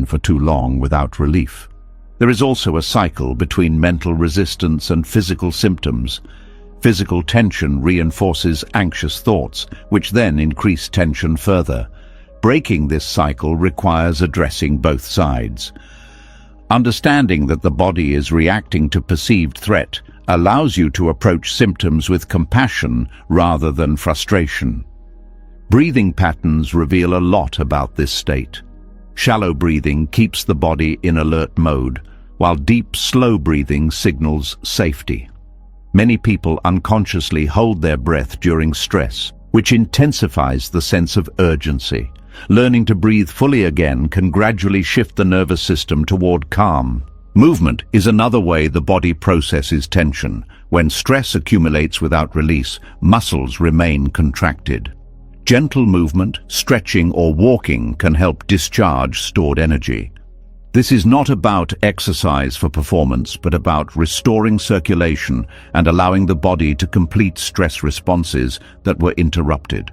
for too long without relief. There is also a cycle between mental resistance and physical symptoms. Physical tension reinforces anxious thoughts, which then increase tension further. Breaking this cycle requires addressing both sides. Understanding that the body is reacting to perceived threat allows you to approach symptoms with compassion rather than frustration. Breathing patterns reveal a lot about this state. Shallow breathing keeps the body in alert mode, while deep, slow breathing signals safety. Many people unconsciously hold their breath during stress, which intensifies the sense of urgency. Learning to breathe fully again can gradually shift the nervous system toward calm. Movement is another way the body processes tension. When stress accumulates without release, muscles remain contracted. Gentle movement, stretching or walking can help discharge stored energy. This is not about exercise for performance, but about restoring circulation and allowing the body to complete stress responses that were interrupted.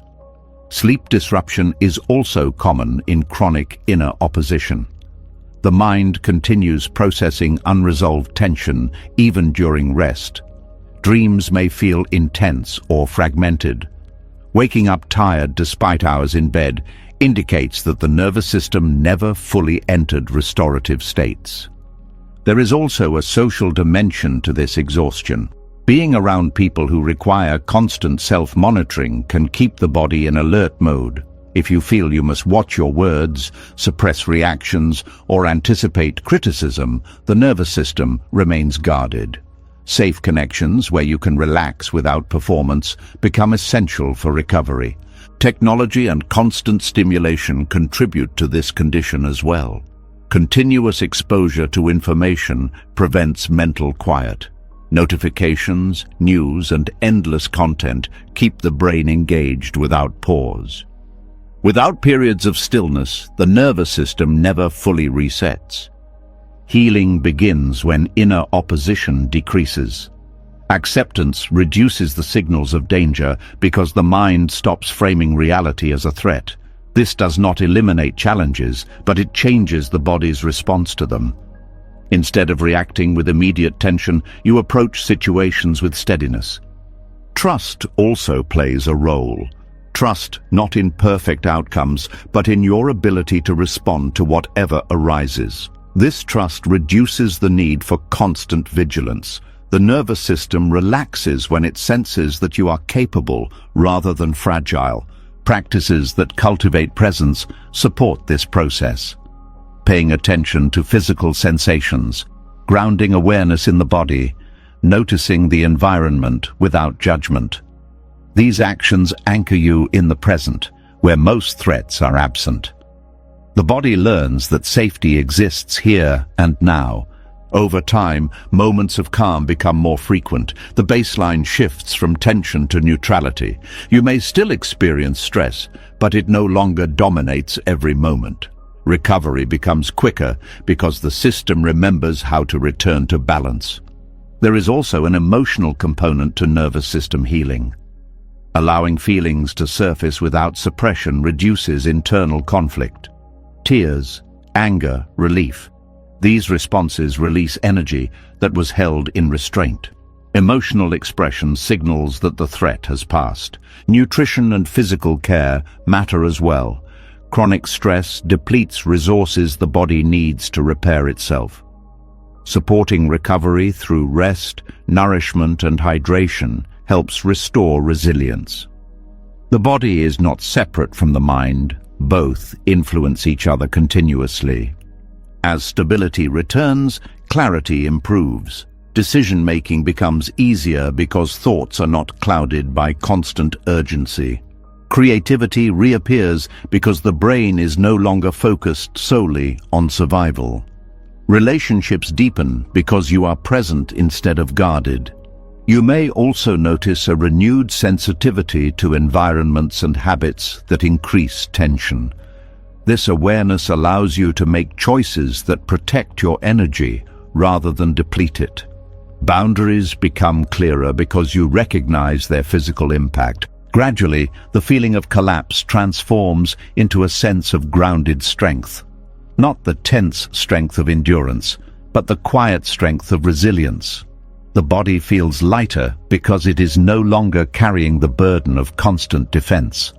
Sleep disruption is also common in chronic inner opposition. The mind continues processing unresolved tension even during rest. Dreams may feel intense or fragmented. Waking up tired despite hours in bed indicates that the nervous system never fully entered restorative states. There is also a social dimension to this exhaustion. Being around people who require constant self-monitoring can keep the body in alert mode. If you feel you must watch your words, suppress reactions, or anticipate criticism, the nervous system remains guarded. Safe connections where you can relax without performance become essential for recovery. Technology and constant stimulation contribute to this condition as well. Continuous exposure to information prevents mental quiet. Notifications, news, and endless content keep the brain engaged without pause. Without periods of stillness, the nervous system never fully resets. Healing begins when inner opposition decreases. Acceptance reduces the signals of danger because the mind stops framing reality as a threat. This does not eliminate challenges, but it changes the body's response to them. Instead of reacting with immediate tension, you approach situations with steadiness. Trust also plays a role. Trust not in perfect outcomes, but in your ability to respond to whatever arises. This trust reduces the need for constant vigilance. The nervous system relaxes when it senses that you are capable rather than fragile. Practices that cultivate presence support this process. Paying attention to physical sensations, grounding awareness in the body, noticing the environment without judgment. These actions anchor you in the present, where most threats are absent. The body learns that safety exists here and now. Over time, moments of calm become more frequent. The baseline shifts from tension to neutrality. You may still experience stress, but it no longer dominates every moment. Recovery becomes quicker because the system remembers how to return to balance. There is also an emotional component to nervous system healing. Allowing feelings to surface without suppression reduces internal conflict. Tears, anger, relief. These responses release energy that was held in restraint. Emotional expression signals that the threat has passed. Nutrition and physical care matter as well. Chronic stress depletes resources the body needs to repair itself. Supporting recovery through rest, nourishment, and hydration helps restore resilience. The body is not separate from the mind. Both influence each other continuously. As stability returns, clarity improves. Decision-making becomes easier because thoughts are not clouded by constant urgency. Creativity reappears because the brain is no longer focused solely on survival. Relationships deepen because you are present instead of guarded. You may also notice a renewed sensitivity to environments and habits that increase tension. This awareness allows you to make choices that protect your energy rather than deplete it. Boundaries become clearer because you recognize their physical impact. Gradually, the feeling of collapse transforms into a sense of grounded strength. Not the tense strength of endurance, but the quiet strength of resilience. The body feels lighter because it is no longer carrying the burden of constant defense.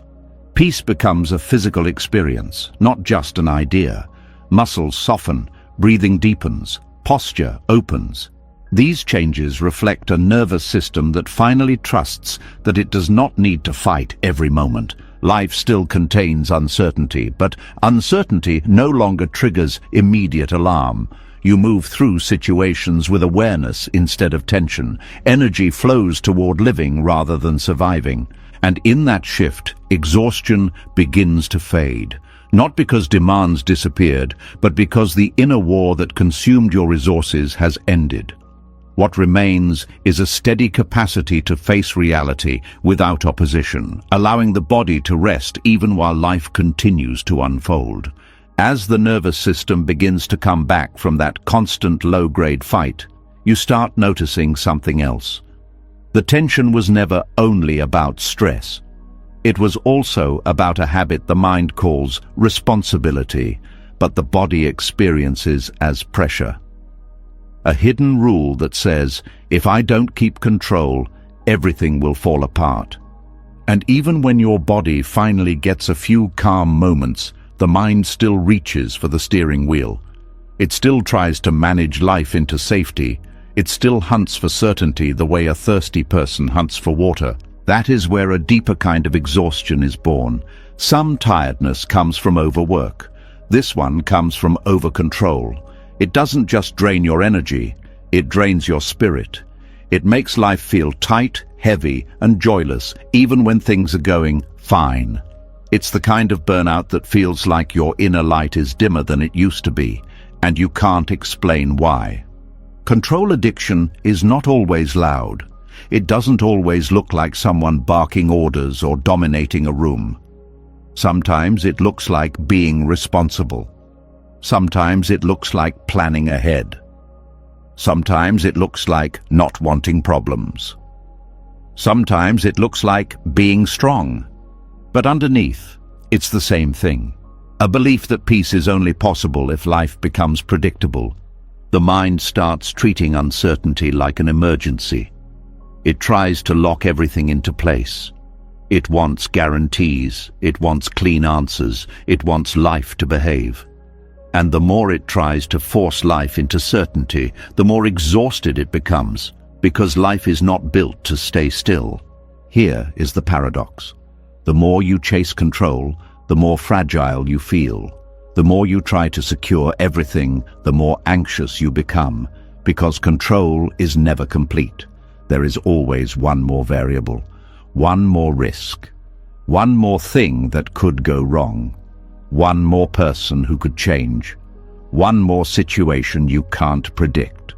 Peace becomes a physical experience, not just an idea. Muscles soften, breathing deepens, posture opens. These changes reflect a nervous system that finally trusts that it does not need to fight every moment. Life still contains uncertainty, but uncertainty no longer triggers immediate alarm. You move through situations with awareness instead of tension. Energy flows toward living rather than surviving. And in that shift, exhaustion begins to fade. Not because demands disappeared, but because the inner war that consumed your resources has ended. What remains is a steady capacity to face reality without opposition, allowing the body to rest even while life continues to unfold. As the nervous system begins to come back from that constant low-grade fight, you start noticing something else. The tension was never only about stress. It was also about a habit the mind calls responsibility, but the body experiences as pressure. A hidden rule that says, if I don't keep control, everything will fall apart. And even when your body finally gets a few calm moments, the mind still reaches for the steering wheel. It still tries to manage life into safety. It still hunts for certainty the way a thirsty person hunts for water. That is where a deeper kind of exhaustion is born. Some tiredness comes from overwork. This one comes from over-control. It doesn't just drain your energy, it drains your spirit. It makes life feel tight, heavy, and joyless, even when things are going fine. It's the kind of burnout that feels like your inner light is dimmer than it used to be, and you can't explain why. Control addiction is not always loud. It doesn't always look like someone barking orders or dominating a room. Sometimes it looks like being responsible. Sometimes it looks like planning ahead. Sometimes it looks like not wanting problems. Sometimes it looks like being strong. But underneath, it's the same thing. A belief that peace is only possible if life becomes predictable. The mind starts treating uncertainty like an emergency. It tries to lock everything into place. It wants guarantees. It wants clean answers. It wants life to behave. And the more it tries to force life into certainty, the more exhausted it becomes, because life is not built to stay still. Here is the paradox. The more you chase control, the more fragile you feel. The more you try to secure everything, the more anxious you become, because control is never complete. There is always one more variable, one more risk, one more thing that could go wrong, one more person who could change, one more situation you can't predict.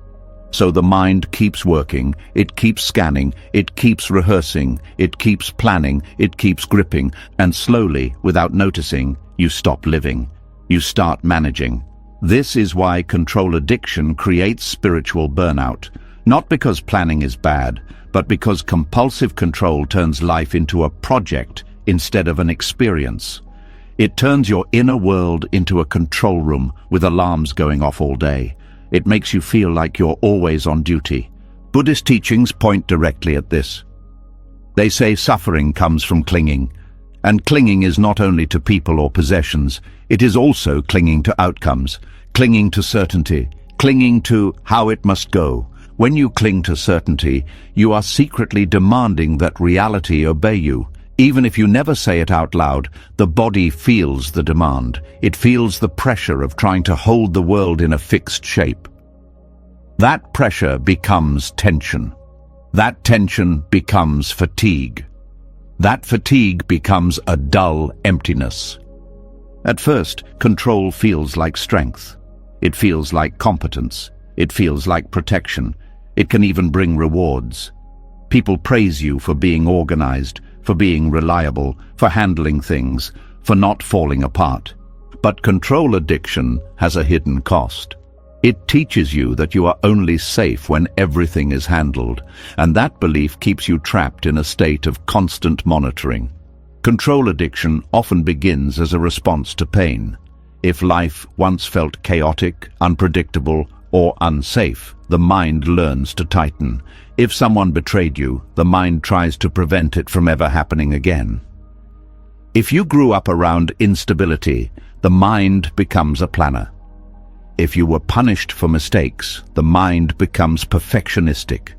So the mind keeps working, it keeps scanning, it keeps rehearsing, it keeps planning, it keeps gripping, and slowly, without noticing, you stop living. You start managing. This is why control addiction creates spiritual burnout, not because planning is bad, but because compulsive control turns life into a project instead of an experience. It turns your inner world into a control room with alarms going off all day. It makes you feel like you're always on duty. Buddhist teachings point directly at this. They say suffering comes from clinging. And clinging is not only to people or possessions, it is also clinging to outcomes, clinging to certainty, clinging to how it must go. When you cling to certainty, you are secretly demanding that reality obey you. Even if you never say it out loud, the body feels the demand. It feels the pressure of trying to hold the world in a fixed shape. That pressure becomes tension. That tension becomes fatigue. That fatigue becomes a dull emptiness. At first, control feels like strength. It feels like competence. It feels like protection. It can even bring rewards. People praise you for being organized, for being reliable, for handling things, for not falling apart. But control addiction has a hidden cost. It teaches you that you are only safe when everything is handled, and that belief keeps you trapped in a state of constant monitoring. Control addiction often begins as a response to pain. If life once felt chaotic, unpredictable, or unsafe, the mind learns to tighten. If someone betrayed you, the mind tries to prevent it from ever happening again. If you grew up around instability, the mind becomes a planner. If you were punished for mistakes, the mind becomes perfectionistic.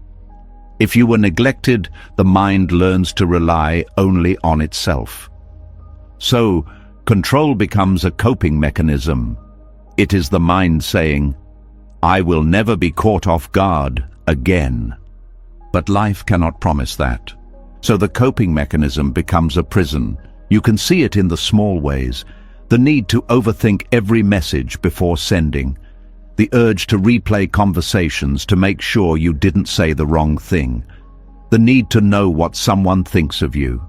If you were neglected, the mind learns to rely only on itself. So, control becomes a coping mechanism. It is the mind saying, "I will never be caught off guard again." But life cannot promise that. So the coping mechanism becomes a prison. You can see it in the small ways. The need to overthink every message before sending. The urge to replay conversations to make sure you didn't say the wrong thing. The need to know what someone thinks of you.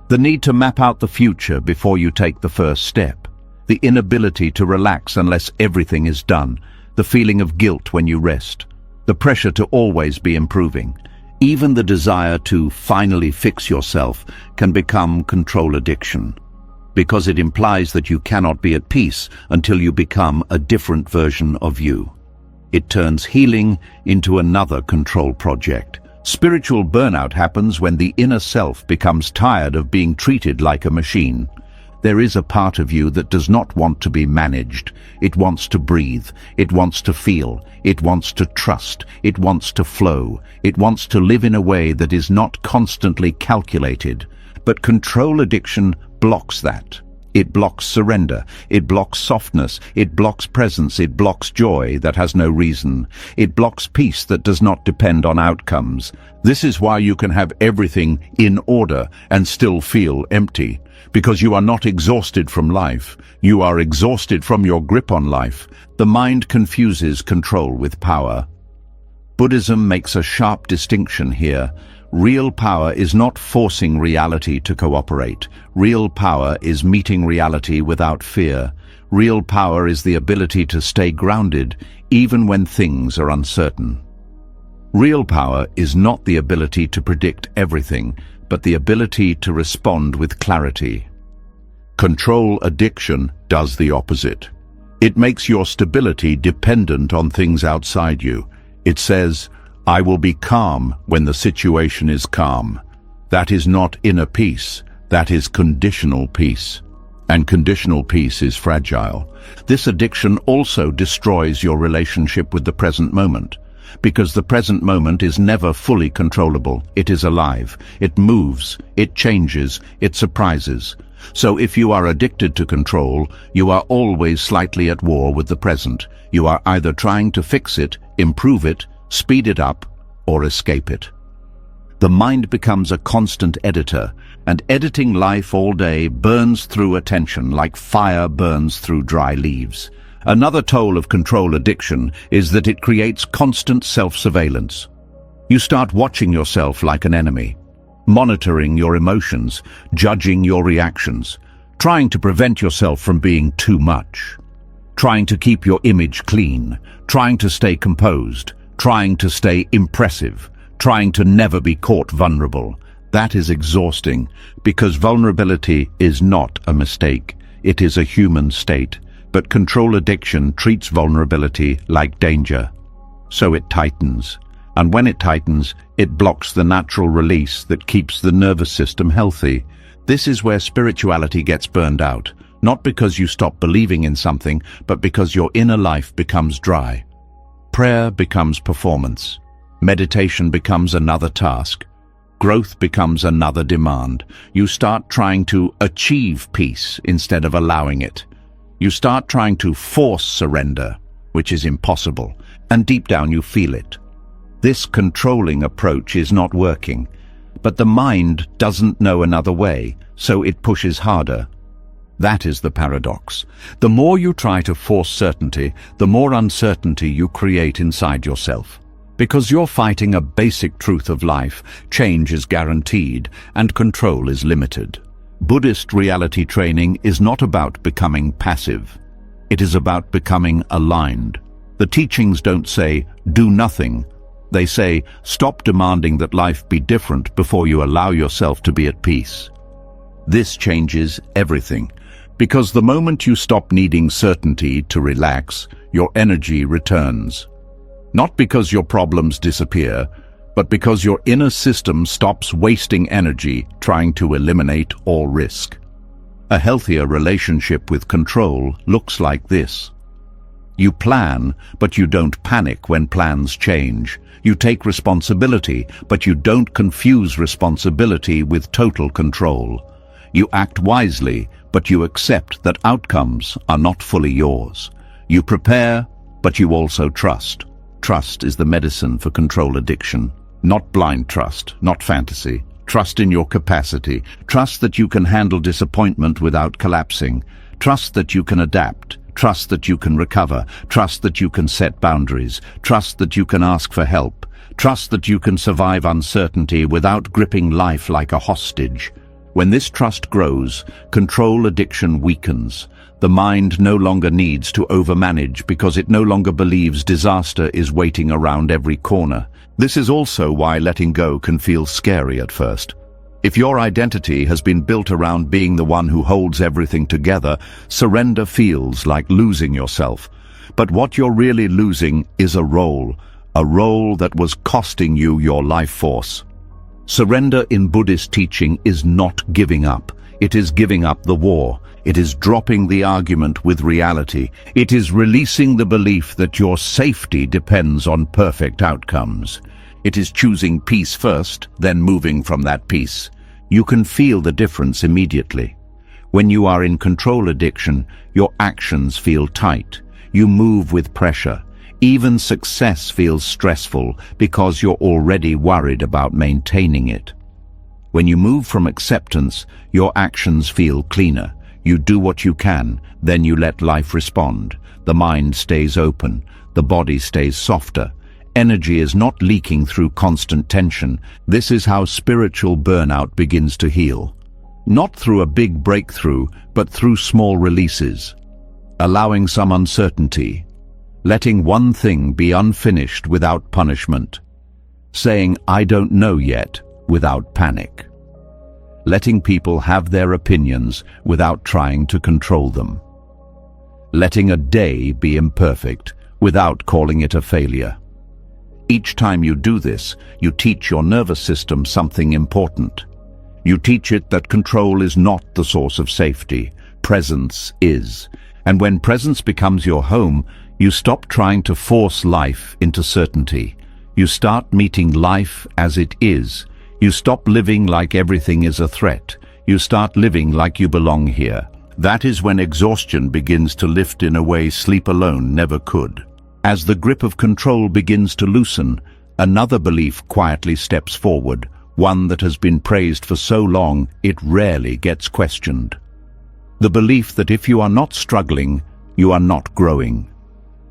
The need to map out the future before you take the first step. The inability to relax unless everything is done. The feeling of guilt when you rest. The pressure to always be improving. Even the desire to finally fix yourself can become control addiction, because it implies that you cannot be at peace until you become a different version of you. It turns healing into another control project. Spiritual burnout happens when the inner self becomes tired of being treated like a machine. There is a part of you that does not want to be managed. It wants to breathe. It wants to feel. It wants to trust. It wants to flow. It wants to live in a way that is not constantly calculated. But control addiction blocks that. It blocks surrender. It blocks softness. It blocks presence. It blocks joy that has no reason. It blocks peace that does not depend on outcomes. This is why you can have everything in order and still feel empty. Because you are not exhausted from life. You are exhausted from your grip on life. The mind confuses control with power. Buddhism makes a sharp distinction here. Real power is not forcing reality to cooperate. Real power is meeting reality without fear. Real power is the ability to stay grounded even when things are uncertain. Real power is not the ability to predict everything, but the ability to respond with clarity. Control addiction does the opposite. It makes your stability dependent on things outside you. It says, "I will be calm when the situation is calm." That is not inner peace. That is conditional peace. And conditional peace is fragile. This addiction also destroys your relationship with the present moment. Because the present moment is never fully controllable. It is alive. It moves. It changes. It surprises. So if you are addicted to control, you are always slightly at war with the present. You are either trying to fix it, improve it, speed it up, or escape it. The mind becomes a constant editor, and editing life all day burns through attention like fire burns through dry leaves. Another toll of control addiction is that it creates constant self-surveillance. You start watching yourself like an enemy, monitoring your emotions, judging your reactions, trying to prevent yourself from being too much, trying to keep your image clean, trying to stay composed, trying to stay impressive, trying to never be caught vulnerable. That is exhausting, because vulnerability is not a mistake. It is a human state. But control addiction treats vulnerability like danger. So it tightens. And when it tightens, it blocks the natural release that keeps the nervous system healthy. This is where spirituality gets burned out. Not because you stop believing in something, but because your inner life becomes dry. Prayer becomes performance. Meditation becomes another task. Growth becomes another demand. You start trying to achieve peace instead of allowing it. You start trying to force surrender, which is impossible, and deep down you feel it. This controlling approach is not working, but the mind doesn't know another way, so it pushes harder. That is the paradox. The more you try to force certainty, the more uncertainty you create inside yourself. Because you're fighting a basic truth of life, change is guaranteed and control is limited. Buddhist reality training is not about becoming passive. It is about becoming aligned. The teachings don't say, do nothing. They say, stop demanding that life be different before you allow yourself to be at peace. This changes everything. Because the moment you stop needing certainty to relax, your energy returns. Not because your problems disappear, but because your inner system stops wasting energy trying to eliminate all risk. A healthier relationship with control looks like this. You plan, but you don't panic when plans change. You take responsibility, but you don't confuse responsibility with total control. You act wisely, but you accept that outcomes are not fully yours. You prepare, but you also trust. Trust is the medicine for control addiction. Not blind trust, not fantasy. Trust in your capacity. Trust that you can handle disappointment without collapsing. Trust that you can adapt. Trust that you can recover. Trust that you can set boundaries. Trust that you can ask for help. Trust that you can survive uncertainty without gripping life like a hostage. When this trust grows, control addiction weakens. The mind no longer needs to overmanage because it no longer believes disaster is waiting around every corner. This is also why letting go can feel scary at first. If your identity has been built around being the one who holds everything together, surrender feels like losing yourself. But what you're really losing is a role that was costing you your life force. Surrender in Buddhist teaching is not giving up. It is giving up the war. It is dropping the argument with reality. It is releasing the belief that your safety depends on perfect outcomes. It is choosing peace first, then moving from that peace. You can feel the difference immediately. When you are in control addiction, your actions feel tight. You move with pressure. Even success feels stressful because you're already worried about maintaining it. When you move from acceptance, your actions feel cleaner. You do what you can, then you let life respond. The mind stays open. The body stays softer. Energy is not leaking through constant tension. This is how spiritual burnout begins to heal. Not through a big breakthrough, but through small releases. Allowing some uncertainty. Letting one thing be unfinished without punishment. Saying, "I don't know yet," without panic. Letting people have their opinions without trying to control them. Letting a day be imperfect without calling it a failure. Each time you do this, you teach your nervous system something important. You teach it that control is not the source of safety. Presence is. And when presence becomes your home, you stop trying to force life into certainty. You start meeting life as it is. You stop living like everything is a threat. You start living like you belong here. That is when exhaustion begins to lift in a way sleep alone never could. As the grip of control begins to loosen, another belief quietly steps forward, one that has been praised for so long it rarely gets questioned. The belief that if you are not struggling, you are not growing.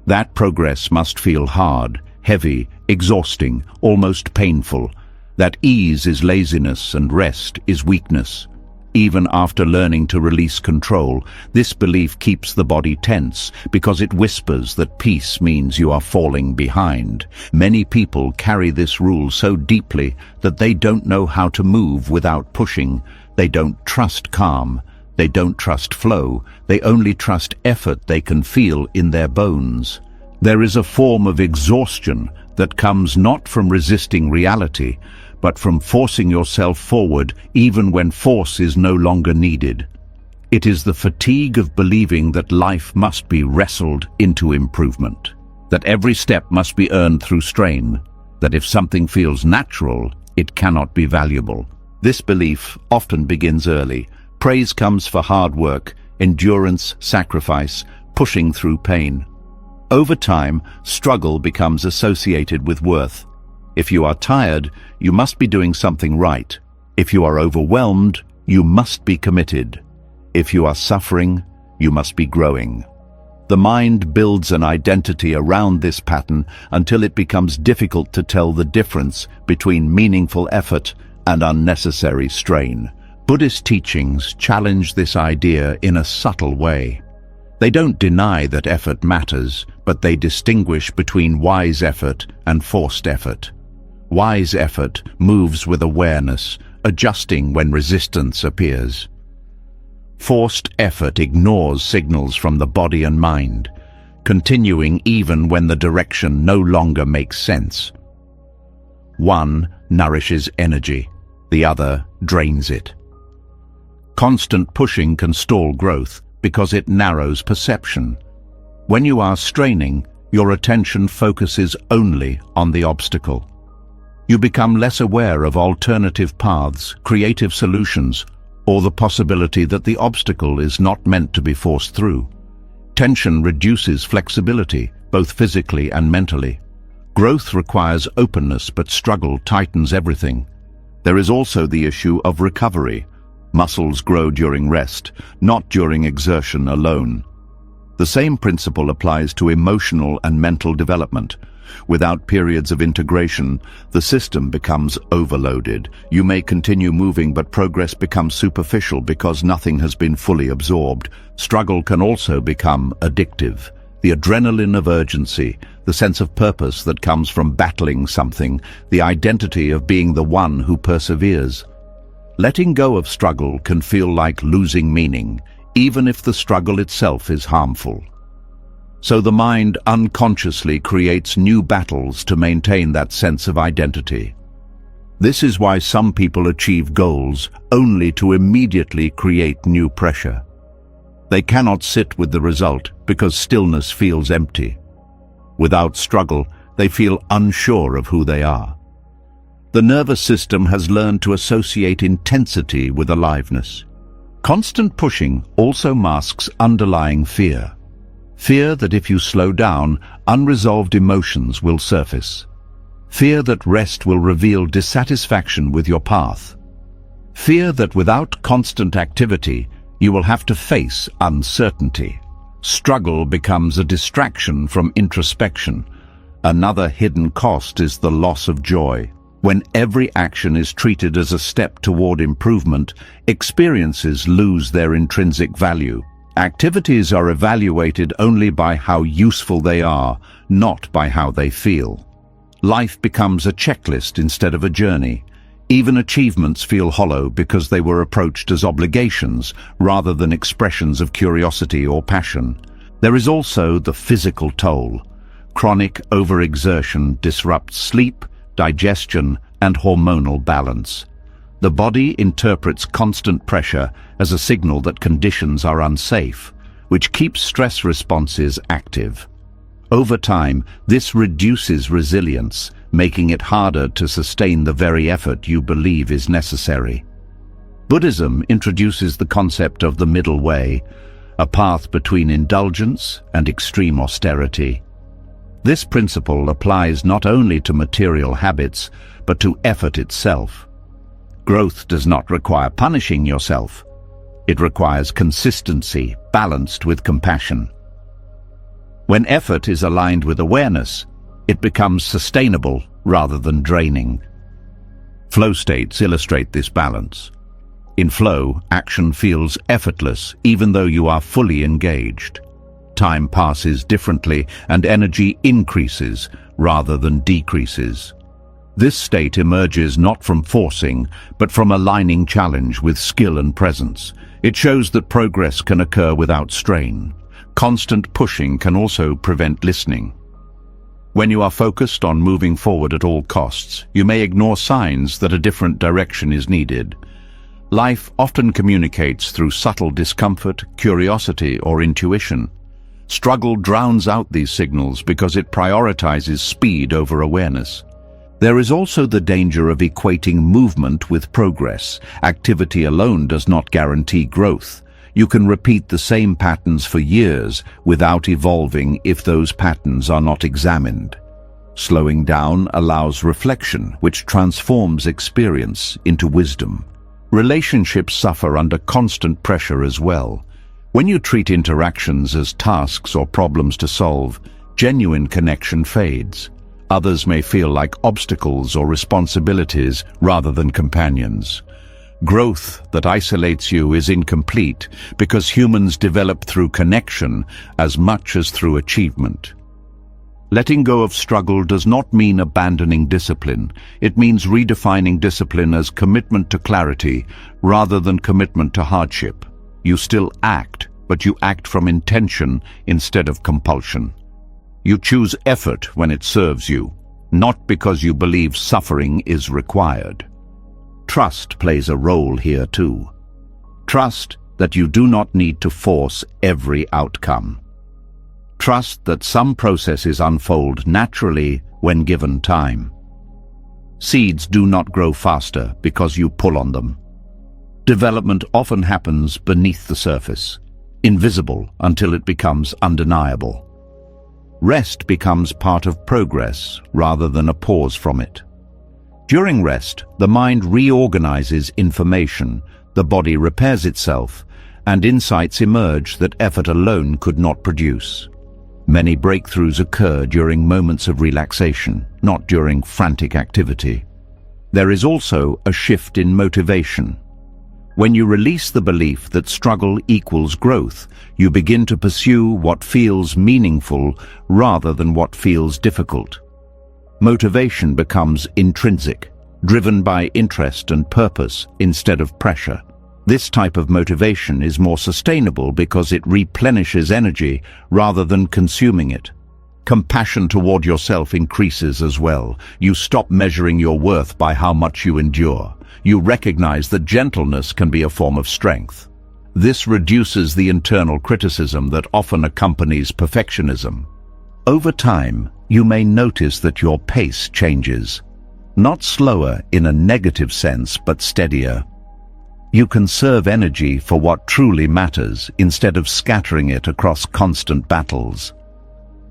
That progress must feel hard, heavy, exhausting, almost painful. That ease is laziness and rest is weakness. Even after learning to release control, this belief keeps the body tense because it whispers that peace means you are falling behind. Many people carry this rule so deeply that they don't know how to move without pushing. They don't trust calm. They don't trust flow. They only trust effort they can feel in their bones. There is a form of exhaustion that comes not from resisting reality, but from forcing yourself forward even when force is no longer needed. It is the fatigue of believing that life must be wrestled into improvement, that every step must be earned through strain, that if something feels natural, it cannot be valuable. This belief often begins early. Praise comes for hard work, endurance, sacrifice, pushing through pain. Over time, struggle becomes associated with worth. If you are tired, you must be doing something right. If you are overwhelmed, you must be committed. If you are suffering, you must be growing. The mind builds an identity around this pattern until it becomes difficult to tell the difference between meaningful effort and unnecessary strain. Buddhist teachings challenge this idea in a subtle way. They don't deny that effort matters, but they distinguish between wise effort and forced effort. Wise effort moves with awareness, adjusting when resistance appears. Forced effort ignores signals from the body and mind, continuing even when the direction no longer makes sense. One nourishes energy, the other drains it. Constant pushing can stall growth because it narrows perception. When you are straining, your attention focuses only on the obstacle. You become less aware of alternative paths, creative solutions, or the possibility that the obstacle is not meant to be forced through. Tension reduces flexibility, both physically and mentally. Growth requires openness, but struggle tightens everything. There is also the issue of recovery. Muscles grow during rest, not during exertion alone. The same principle applies to emotional and mental development. Without periods of integration, the system becomes overloaded. You may continue moving, but progress becomes superficial because nothing has been fully absorbed. Struggle can also become addictive. The adrenaline of urgency, the sense of purpose that comes from battling something, the identity of being the one who perseveres. Letting go of struggle can feel like losing meaning, even if the struggle itself is harmful. So the mind unconsciously creates new battles to maintain that sense of identity. This is why some people achieve goals only to immediately create new pressure. They cannot sit with the result because stillness feels empty. Without struggle, they feel unsure of who they are. The nervous system has learned to associate intensity with aliveness. Constant pushing also masks underlying fear. Fear that if you slow down, unresolved emotions will surface. Fear that rest will reveal dissatisfaction with your path. Fear that without constant activity, you will have to face uncertainty. Struggle becomes a distraction from introspection. Another hidden cost is the loss of joy. When every action is treated as a step toward improvement, experiences lose their intrinsic value. Activities are evaluated only by how useful they are, not by how they feel. Life becomes a checklist instead of a journey. Even achievements feel hollow because they were approached as obligations rather than expressions of curiosity or passion. There is also the physical toll. Chronic overexertion disrupts sleep, digestion, and hormonal balance. The body interprets constant pressure as a signal that conditions are unsafe, which keeps stress responses active. Over time, this reduces resilience, making it harder to sustain the very effort you believe is necessary. Buddhism introduces the concept of the middle way, a path between indulgence and extreme austerity. This principle applies not only to material habits, but to effort itself. Growth does not require punishing yourself. It requires consistency, balanced with compassion. When effort is aligned with awareness, it becomes sustainable rather than draining. Flow states illustrate this balance. In flow, action feels effortless even though you are fully engaged. Time passes differently and energy increases rather than decreases. This state emerges not from forcing, but from aligning challenge with skill and presence. It shows that progress can occur without strain. Constant pushing can also prevent listening. When you are focused on moving forward at all costs, you may ignore signs that a different direction is needed. Life often communicates through subtle discomfort, curiosity, or intuition. Struggle drowns out these signals because it prioritizes speed over awareness. There is also the danger of equating movement with progress. Activity alone does not guarantee growth. You can repeat the same patterns for years without evolving if those patterns are not examined. Slowing down allows reflection, which transforms experience into wisdom. Relationships suffer under constant pressure as well. When you treat interactions as tasks or problems to solve, genuine connection fades. Others may feel like obstacles or responsibilities rather than companions. Growth that isolates you is incomplete because humans develop through connection as much as through achievement. Letting go of struggle does not mean abandoning discipline. It means redefining discipline as commitment to clarity rather than commitment to hardship. You still act, but you act from intention instead of compulsion. You choose effort when it serves you, not because you believe suffering is required. Trust plays a role here too. Trust that you do not need to force every outcome. Trust that some processes unfold naturally when given time. Seeds do not grow faster because you pull on them. Development often happens beneath the surface, invisible until it becomes undeniable. Rest becomes part of progress rather than a pause from it. During rest, the mind reorganizes information, the body repairs itself, and insights emerge that effort alone could not produce. Many breakthroughs occur during moments of relaxation, not during frantic activity. There is also a shift in motivation. When you release the belief that struggle equals growth, you begin to pursue what feels meaningful rather than what feels difficult. Motivation becomes intrinsic, driven by interest and purpose instead of pressure. This type of motivation is more sustainable because it replenishes energy rather than consuming it. Compassion toward yourself increases as well. You stop measuring your worth by how much you endure. You recognize that gentleness can be a form of strength. This reduces the internal criticism that often accompanies perfectionism. Over time, you may notice that your pace changes. Not slower in a negative sense, but steadier. You conserve energy for what truly matters instead of scattering it across constant battles.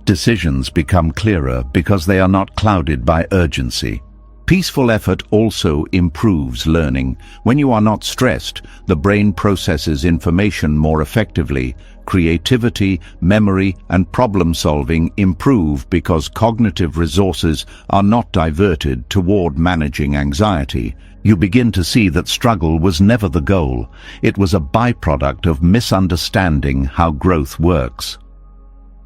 Decisions become clearer because they are not clouded by urgency. Peaceful effort also improves learning. When you are not stressed, the brain processes information more effectively. Creativity, memory, and problem-solving improve because cognitive resources are not diverted toward managing anxiety. You begin to see that struggle was never the goal. It was a byproduct of misunderstanding how growth works.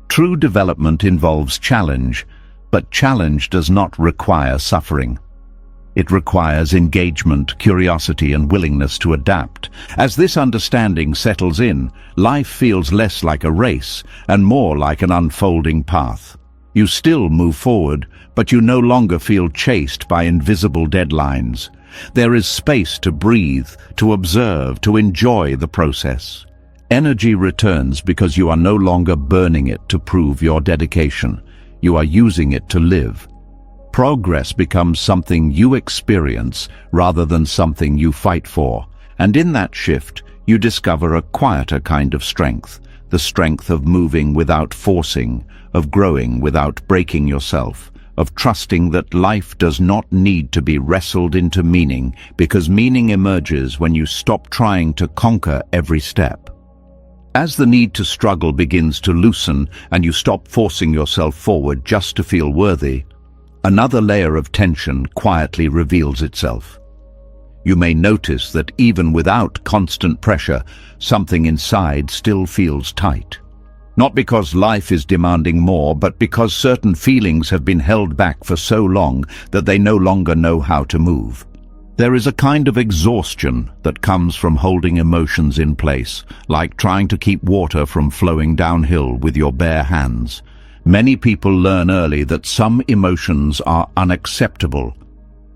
True development involves challenge, but challenge does not require suffering. It requires engagement, curiosity, and willingness to adapt. As this understanding settles in, life feels less like a race and more like an unfolding path. You still move forward, but you no longer feel chased by invisible deadlines. There is space to breathe, to observe, to enjoy the process. Energy returns because you are no longer burning it to prove your dedication. You are using it to live. Progress becomes something you experience rather than something you fight for. And in that shift, you discover a quieter kind of strength, the strength of moving without forcing, of growing without breaking yourself, of trusting that life does not need to be wrestled into meaning, because meaning emerges when you stop trying to conquer every step. As the need to struggle begins to loosen and you stop forcing yourself forward just to feel worthy, another layer of tension quietly reveals itself. You may notice that even without constant pressure, something inside still feels tight. Not because life is demanding more, but because certain feelings have been held back for so long that they no longer know how to move. There is a kind of exhaustion that comes from holding emotions in place, like trying to keep water from flowing downhill with your bare hands. Many people learn early that some emotions are unacceptable.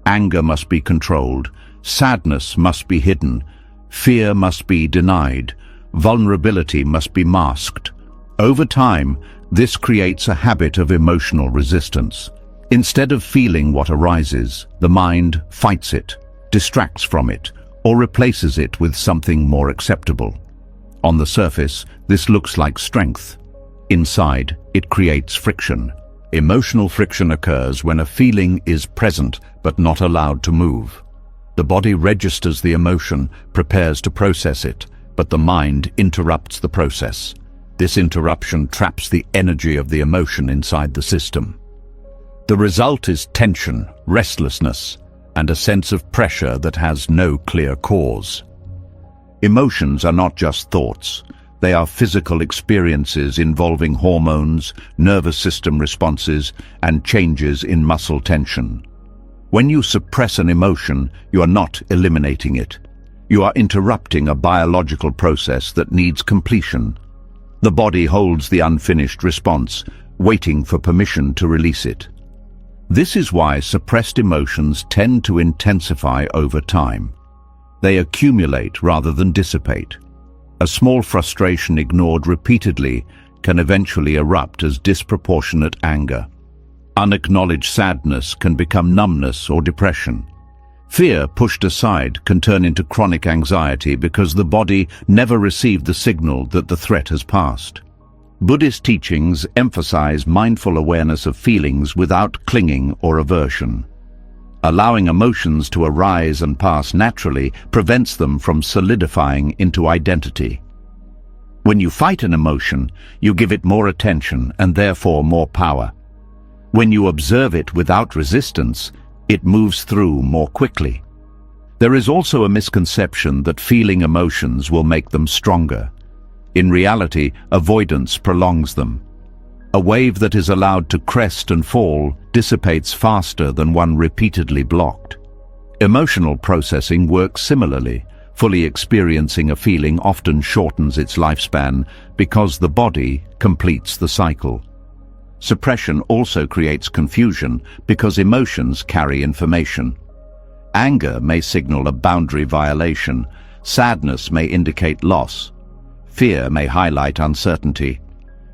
Anger must be controlled, sadness must be hidden, fear must be denied, vulnerability must be masked. Over time, this creates a habit of emotional resistance. Instead of feeling what arises, the mind fights it, distracts from it, or replaces it with something more acceptable. On the surface, this looks like strength. Inside, it creates friction. Emotional friction occurs when a feeling is present but not allowed to move. The body registers the emotion, prepares to process it, but the mind interrupts the process. This interruption traps the energy of the emotion inside the system. The result is tension, restlessness, and a sense of pressure that has no clear cause. Emotions are not just thoughts. They are physical experiences involving hormones, nervous system responses, and changes in muscle tension. When you suppress an emotion, you are not eliminating it. You are interrupting a biological process that needs completion. The body holds the unfinished response, waiting for permission to release it. This is why suppressed emotions tend to intensify over time. They accumulate rather than dissipate. A small frustration ignored repeatedly can eventually erupt as disproportionate anger. Unacknowledged sadness can become numbness or depression. Fear pushed aside can turn into chronic anxiety because the body never received the signal that the threat has passed. Buddhist teachings emphasize mindful awareness of feelings without clinging or aversion. Allowing emotions to arise and pass naturally prevents them from solidifying into identity. When you fight an emotion, you give it more attention and therefore more power. When you observe it without resistance, it moves through more quickly. There is also a misconception that feeling emotions will make them stronger. In reality, avoidance prolongs them. A wave that is allowed to crest and fall dissipates faster than one repeatedly blocked. Emotional processing works similarly. Fully experiencing a feeling often shortens its lifespan because the body completes the cycle. Suppression also creates confusion because emotions carry information. Anger may signal a boundary violation. Sadness may indicate loss. Fear may highlight uncertainty.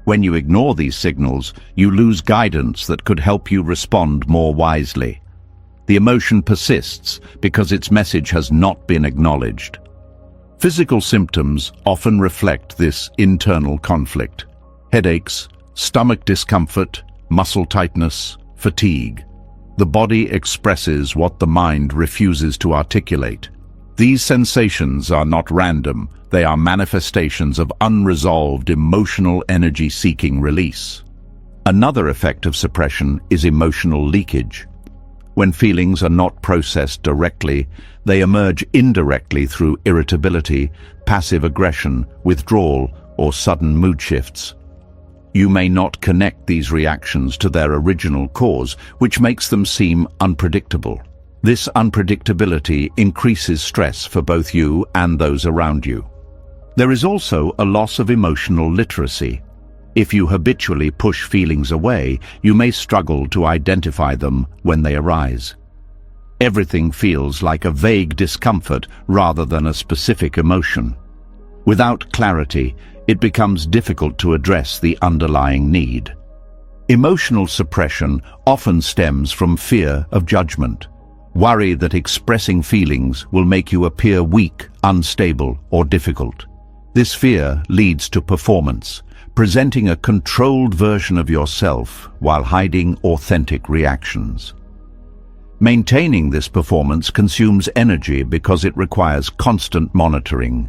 When you ignore these signals, you lose guidance that could help you respond more wisely. The emotion persists because its message has not been acknowledged. Physical symptoms often reflect this internal conflict. Headaches, stomach discomfort, muscle tightness, fatigue. The body expresses what the mind refuses to articulate. These sensations are not random. They are manifestations of unresolved emotional energy seeking release. Another effect of suppression is emotional leakage. When feelings are not processed directly, they emerge indirectly through irritability, passive aggression, withdrawal, or sudden mood shifts. You may not connect these reactions to their original cause, which makes them seem unpredictable. This unpredictability increases stress for both you and those around you. There is also a loss of emotional literacy. If you habitually push feelings away, you may struggle to identify them when they arise. Everything feels like a vague discomfort rather than a specific emotion. Without clarity, it becomes difficult to address the underlying need. Emotional suppression often stems from fear of judgment. Worry that expressing feelings will make you appear weak, unstable, or difficult. This fear leads to performance, presenting a controlled version of yourself while hiding authentic reactions. Maintaining this performance consumes energy because it requires constant monitoring.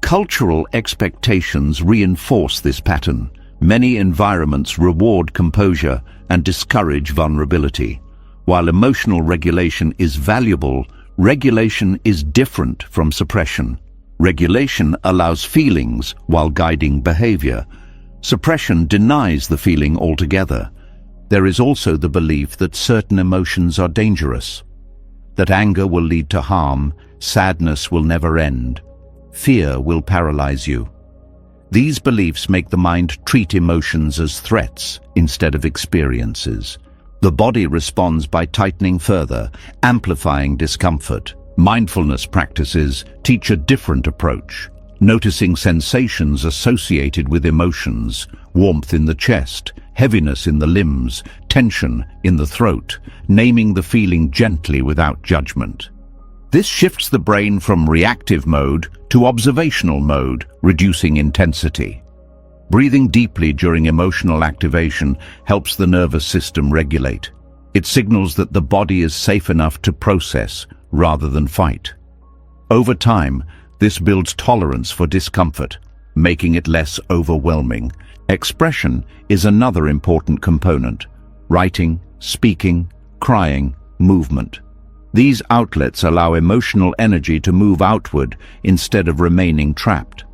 Cultural expectations reinforce this pattern. Many environments reward composure and discourage vulnerability. While emotional regulation is valuable, regulation is different from suppression. Regulation allows feelings while guiding behavior. Suppression denies the feeling altogether. There is also the belief that certain emotions are dangerous, that anger will lead to harm, sadness will never end, fear will paralyze you. These beliefs make the mind treat emotions as threats instead of experiences. The body responds by tightening further, amplifying discomfort. Mindfulness practices teach a different approach, noticing sensations associated with emotions, warmth in the chest, heaviness in the limbs, tension in the throat, naming the feeling gently without judgment. This shifts the brain from reactive mode to observational mode, reducing intensity. Breathing deeply during emotional activation helps the nervous system regulate. It signals that the body is safe enough to process rather than fight. Over time, this builds tolerance for discomfort, making it less overwhelming. Expression is another important component. Writing, speaking, crying, movement. These outlets allow emotional energy to move outward instead of remaining trapped.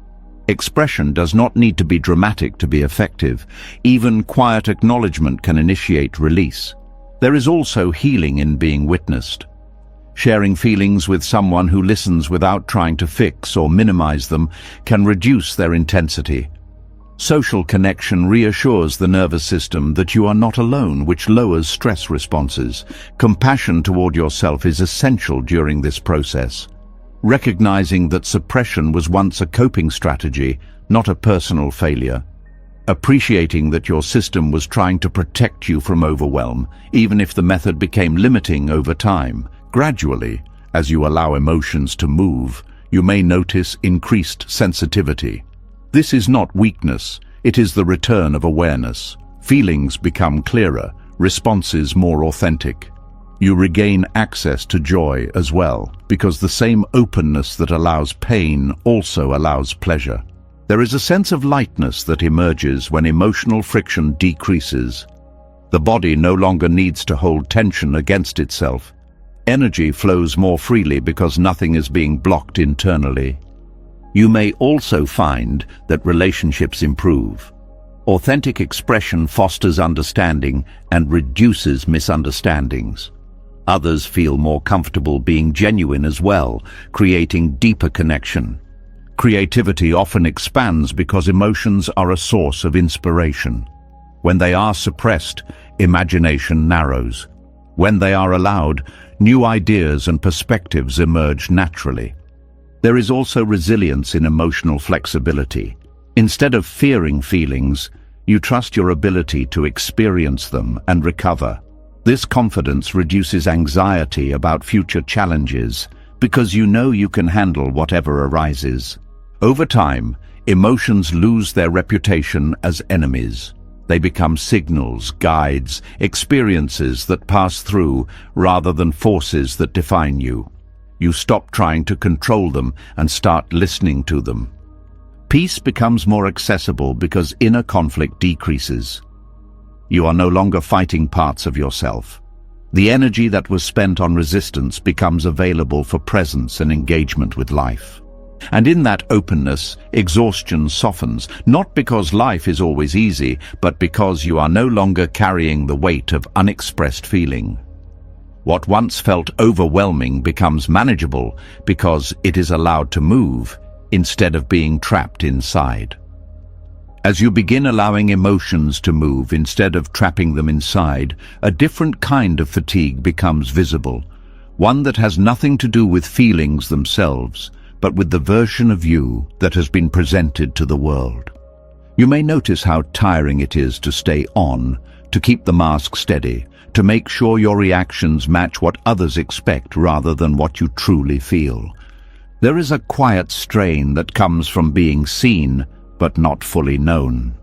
Expression does not need to be dramatic to be effective. Even quiet acknowledgement can initiate release. There is also healing in being witnessed. Sharing feelings with someone who listens without trying to fix or minimize them can reduce their intensity. Social connection reassures the nervous system that you are not alone, which lowers stress responses. Compassion toward yourself is essential during this process. Recognizing that suppression was once a coping strategy, not a personal failure. Appreciating that your system was trying to protect you from overwhelm, even if the method became limiting over time. Gradually, as you allow emotions to move, you may notice increased sensitivity. This is not weakness, it is the return of awareness. Feelings become clearer, responses more authentic. You regain access to joy as well, because the same openness that allows pain also allows pleasure. There is a sense of lightness that emerges when emotional friction decreases. The body no longer needs to hold tension against itself. Energy flows more freely because nothing is being blocked internally. You may also find that relationships improve. Authentic expression fosters understanding and reduces misunderstandings. Others feel more comfortable being genuine as well, creating deeper connection. Creativity often expands because emotions are a source of inspiration. When they are suppressed, imagination narrows. When they are allowed, new ideas and perspectives emerge naturally. There is also resilience in emotional flexibility. Instead of fearing feelings, you trust your ability to experience them and recover. This confidence reduces anxiety about future challenges because you know you can handle whatever arises. Over time, emotions lose their reputation as enemies. They become signals, guides, experiences that pass through rather than forces that define you. You stop trying to control them and start listening to them. Peace becomes more accessible because inner conflict decreases. You are no longer fighting parts of yourself. The energy that was spent on resistance becomes available for presence and engagement with life. And in that openness, exhaustion softens, not because life is always easy, but because you are no longer carrying the weight of unexpressed feeling. What once felt overwhelming becomes manageable because it is allowed to move instead of being trapped inside. As you begin allowing emotions to move instead of trapping them inside, a different kind of fatigue becomes visible, one that has nothing to do with feelings themselves, but with the version of you that has been presented to the world. You may notice how tiring it is to stay on, to keep the mask steady, to make sure your reactions match what others expect rather than what you truly feel. There is a quiet strain that comes from being seen, but not fully known.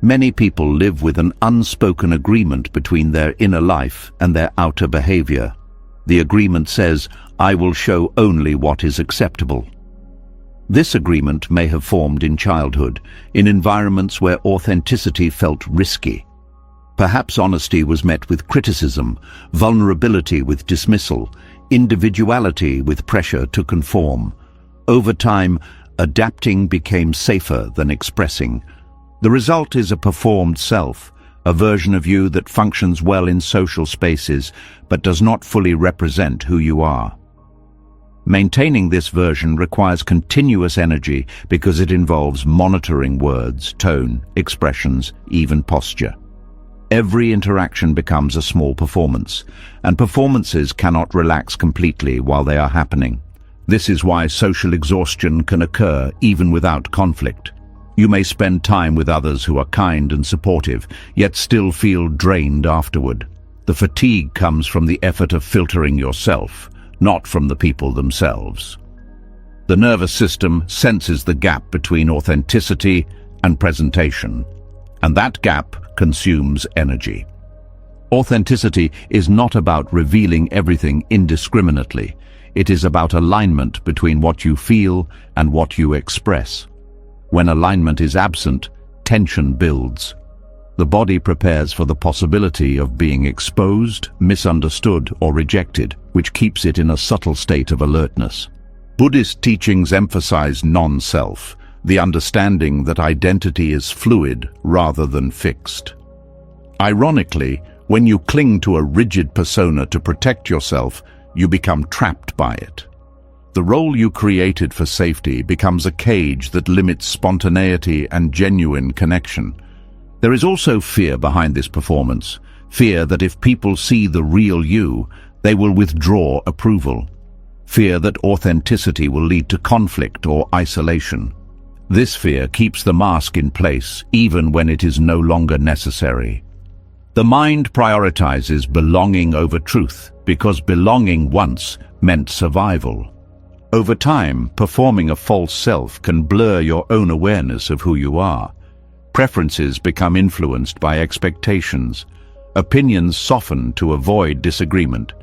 Many people live with an unspoken agreement between their inner life and their outer behavior. The agreement says, "I will show only what is acceptable." This agreement may have formed in childhood, in environments where authenticity felt risky. Perhaps honesty was met with criticism, vulnerability with dismissal, individuality with pressure to conform. Over time, adapting became safer than expressing. The result is a performed self, a version of you that functions well in social spaces but does not fully represent who you are. Maintaining this version requires continuous energy because it involves monitoring words, tone, expressions, even posture. Every interaction becomes a small performance, and performances cannot relax completely while they are happening. This is why social exhaustion can occur even without conflict. You may spend time with others who are kind and supportive, yet still feel drained afterward. The fatigue comes from the effort of filtering yourself, not from the people themselves. The nervous system senses the gap between authenticity and presentation, and that gap consumes energy. Authenticity is not about revealing everything indiscriminately. It is about alignment between what you feel and what you express. When alignment is absent, tension builds. The body prepares for the possibility of being exposed, misunderstood, or rejected, which keeps it in a subtle state of alertness. Buddhist teachings emphasize non-self, the understanding that identity is fluid rather than fixed. Ironically, when you cling to a rigid persona to protect yourself, you become trapped by it. The role you created for safety becomes a cage that limits spontaneity and genuine connection. There is also fear behind this performance, fear that if people see the real you, they will withdraw approval. Fear that authenticity will lead to conflict or isolation. This fear keeps the mask in place even when it is no longer necessary. The mind prioritizes belonging over truth because belonging once meant survival. Over time, performing a false self can blur your own awareness of who you are. Preferences become influenced by expectations. Opinions soften to avoid disagreement.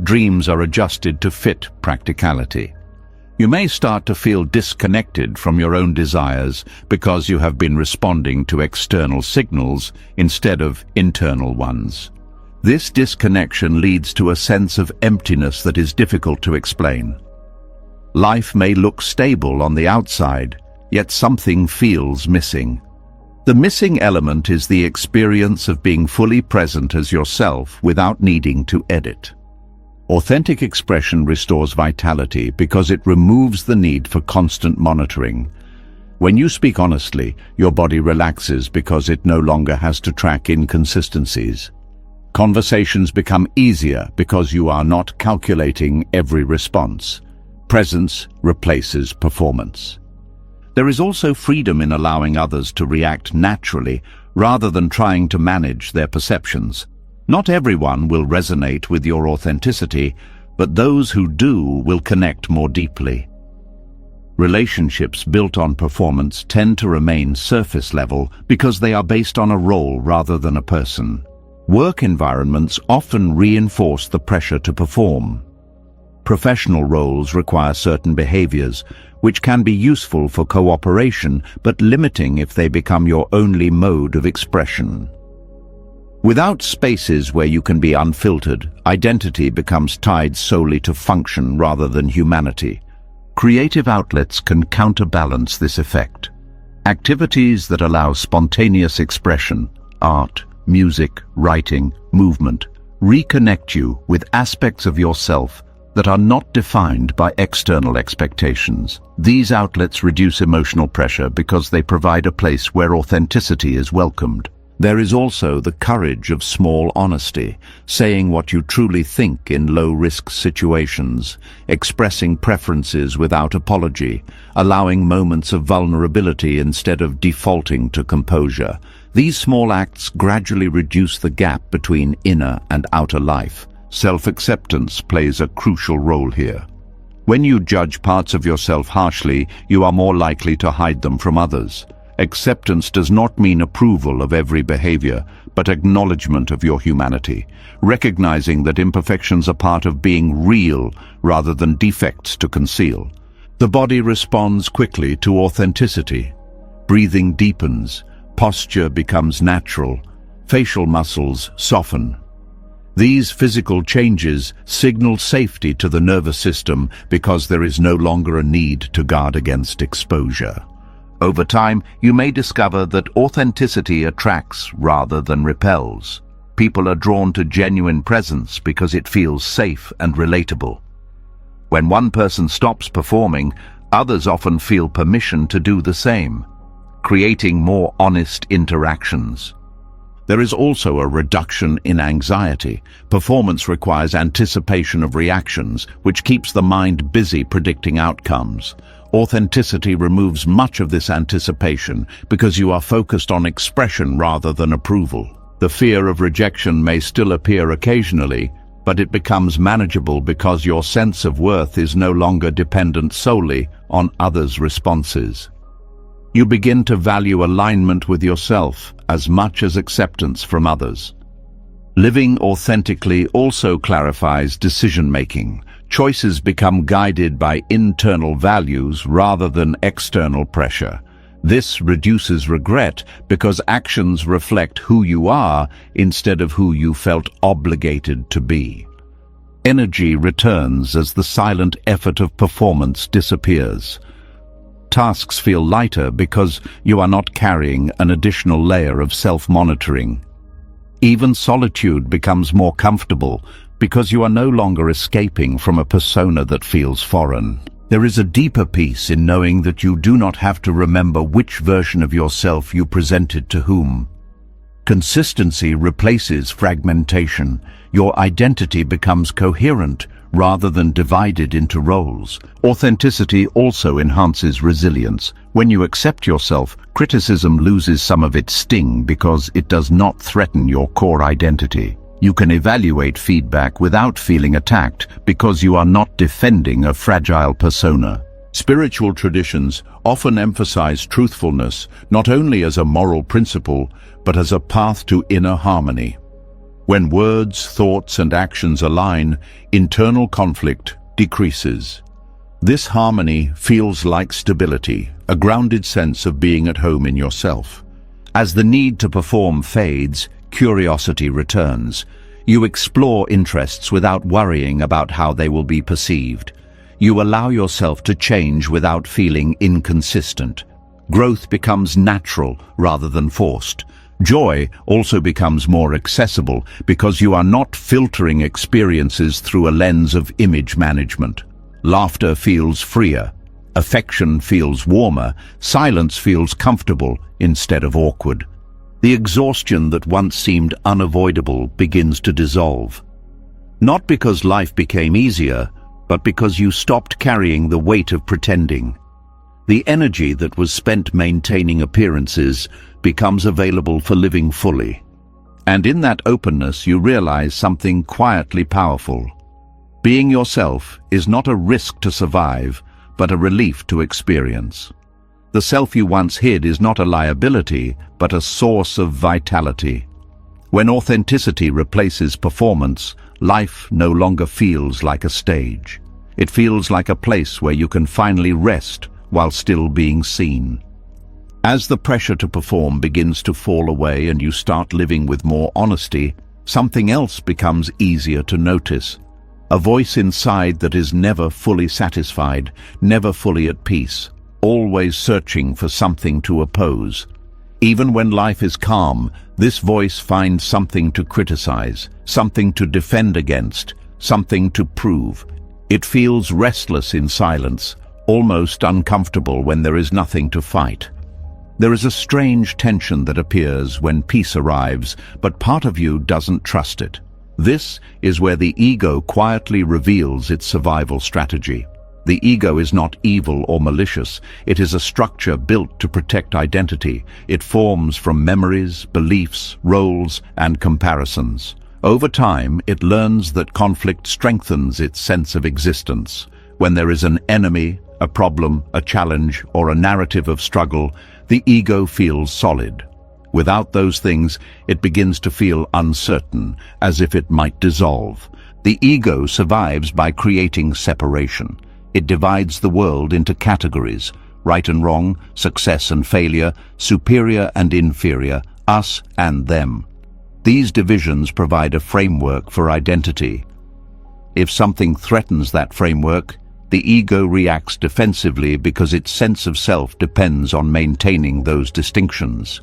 Dreams are adjusted to fit practicality. You may start to feel disconnected from your own desires because you have been responding to external signals instead of internal ones. This disconnection leads to a sense of emptiness that is difficult to explain. Life may look stable on the outside, yet something feels missing. The missing element is the experience of being fully present as yourself without needing to edit. Authentic expression restores vitality because it removes the need for constant monitoring. When you speak honestly, your body relaxes because it no longer has to track inconsistencies. Conversations become easier because you are not calculating every response. Presence replaces performance. There is also freedom in allowing others to react naturally rather than trying to manage their perceptions. Not everyone will resonate with your authenticity, but those who do will connect more deeply. Relationships built on performance tend to remain surface level because they are based on a role rather than a person. Work environments often reinforce the pressure to perform. Professional roles require certain behaviors, which can be useful for cooperation but limiting if they become your only mode of expression. Without spaces where you can be unfiltered, identity becomes tied solely to function rather than humanity. Creative outlets can counterbalance this effect. Activities that allow spontaneous expression, art, music, writing, movement, reconnect you with aspects of yourself that are not defined by external expectations. These outlets reduce emotional pressure because they provide a place where authenticity is welcomed. There is also the courage of small honesty, saying what you truly think in low-risk situations, expressing preferences without apology, allowing moments of vulnerability instead of defaulting to composure. These small acts gradually reduce the gap between inner and outer life. Self-acceptance plays a crucial role here. When you judge parts of yourself harshly, you are more likely to hide them from others. Acceptance does not mean approval of every behavior, but acknowledgement of your humanity, recognizing that imperfections are part of being real rather than defects to conceal. The body responds quickly to authenticity. Breathing deepens, posture becomes natural, facial muscles soften. These physical changes signal safety to the nervous system because there is no longer a need to guard against exposure. Over time, you may discover that authenticity attracts rather than repels. People are drawn to genuine presence because it feels safe and relatable. When one person stops performing, others often feel permission to do the same, creating more honest interactions. There is also a reduction in anxiety. Performance requires anticipation of reactions, which keeps the mind busy predicting outcomes. Authenticity removes much of this anticipation because you are focused on expression rather than approval. The fear of rejection may still appear occasionally, but it becomes manageable because your sense of worth is no longer dependent solely on others' responses. You begin to value alignment with yourself as much as acceptance from others. Living authentically also clarifies decision-making. Choices become guided by internal values rather than external pressure. This reduces regret because actions reflect who you are instead of who you felt obligated to be. Energy returns as the silent effort of performance disappears. Tasks feel lighter because you are not carrying an additional layer of self-monitoring. Even solitude becomes more comfortable because you are no longer escaping from a persona that feels foreign. There is a deeper peace in knowing that you do not have to remember which version of yourself you presented to whom. Consistency replaces fragmentation. Your identity becomes coherent rather than divided into roles. Authenticity also enhances resilience. When you accept yourself, criticism loses some of its sting because it does not threaten your core identity. You can evaluate feedback without feeling attacked because you are not defending a fragile persona. Spiritual traditions often emphasize truthfulness not only as a moral principle, but as a path to inner harmony. When words, thoughts, and actions align, internal conflict decreases. This harmony feels like stability, a grounded sense of being at home in yourself. As the need to perform fades, curiosity returns. You explore interests without worrying about how they will be perceived. You allow yourself to change without feeling inconsistent. Growth becomes natural rather than forced. Joy also becomes more accessible because you are not filtering experiences through a lens of image management. Laughter feels freer. Affection feels warmer. Silence feels comfortable instead of awkward. The exhaustion that once seemed unavoidable begins to dissolve. Not because life became easier, but because you stopped carrying the weight of pretending. The energy that was spent maintaining appearances becomes available for living fully. And in that openness you realize something quietly powerful. Being yourself is not a risk to survive, but a relief to experience. The self you once hid is not a liability, but a source of vitality. When authenticity replaces performance, life no longer feels like a stage. It feels like a place where you can finally rest while still being seen. As the pressure to perform begins to fall away and you start living with more honesty, something else becomes easier to notice. A voice inside that is never fully satisfied, never fully at peace, always searching for something to oppose. Even when life is calm, this voice finds something to criticize, something to defend against, something to prove. It feels restless in silence, almost uncomfortable when there is nothing to fight. There is a strange tension that appears when peace arrives, but part of you doesn't trust it. This is where the ego quietly reveals its survival strategy. The ego is not evil or malicious. It is a structure built to protect identity. It forms from memories, beliefs, roles, and comparisons. Over time, it learns that conflict strengthens its sense of existence. When there is an enemy, a problem, a challenge, or a narrative of struggle, the ego feels solid. Without those things, it begins to feel uncertain, as if it might dissolve. The ego survives by creating separation. It divides the world into categories: right and wrong, success and failure, superior and inferior, us and them. These divisions provide a framework for identity. If something threatens that framework, the ego reacts defensively because its sense of self depends on maintaining those distinctions.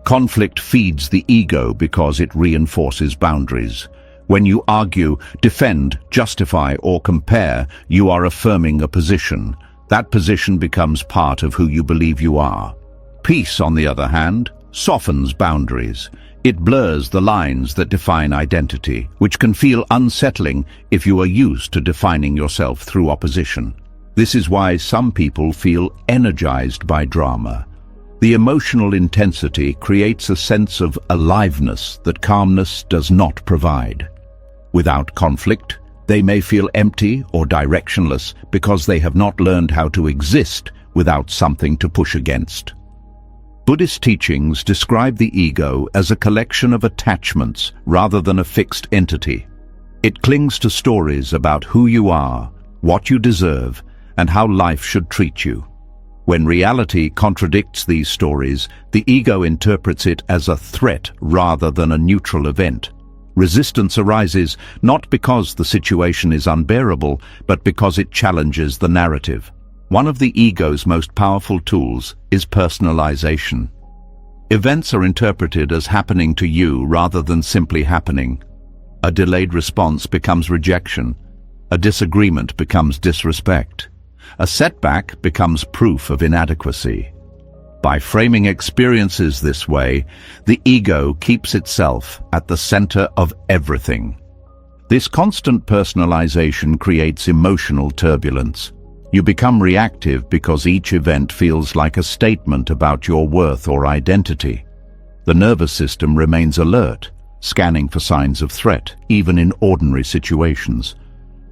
Conflict feeds the ego because it reinforces boundaries. When you argue, defend, justify, or compare, you are affirming a position. That position becomes part of who you believe you are. Peace, on the other hand, softens boundaries. It blurs the lines that define identity, which can feel unsettling if you are used to defining yourself through opposition. This is why some people feel energized by drama. The emotional intensity creates a sense of aliveness that calmness does not provide. Without conflict, they may feel empty or directionless because they have not learned how to exist without something to push against. Buddhist teachings describe the ego as a collection of attachments rather than a fixed entity. It clings to stories about who you are, what you deserve, and how life should treat you. When reality contradicts these stories, the ego interprets it as a threat rather than a neutral event. Resistance arises not because the situation is unbearable, but because it challenges the narrative. One of the ego's most powerful tools is personalization. Events are interpreted as happening to you rather than simply happening. A delayed response becomes rejection. A disagreement becomes disrespect. A setback becomes proof of inadequacy. By framing experiences this way, the ego keeps itself at the center of everything. This constant personalization creates emotional turbulence. You become reactive because each event feels like a statement about your worth or identity. The nervous system remains alert, scanning for signs of threat, even in ordinary situations.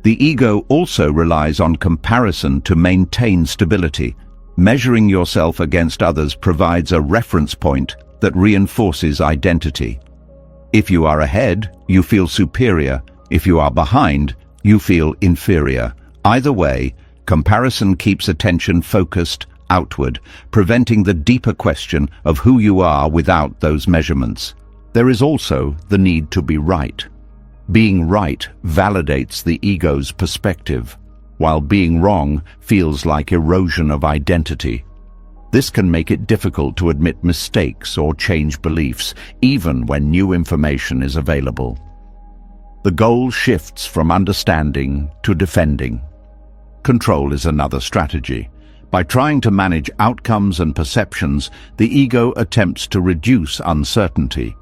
The ego also relies on comparison to maintain stability. Measuring yourself against others provides a reference point that reinforces identity. If you are ahead, you feel superior. If you are behind, you feel inferior. Either way, comparison keeps attention focused outward, preventing the deeper question of who you are without those measurements. There is also the need to be right. Being right validates the ego's perspective, while being wrong feels like erosion of identity. This can make it difficult to admit mistakes or change beliefs, even when new information is available. The goal shifts from understanding to defending. Control is another strategy. By trying to manage outcomes and perceptions, the ego attempts to reduce uncertainty.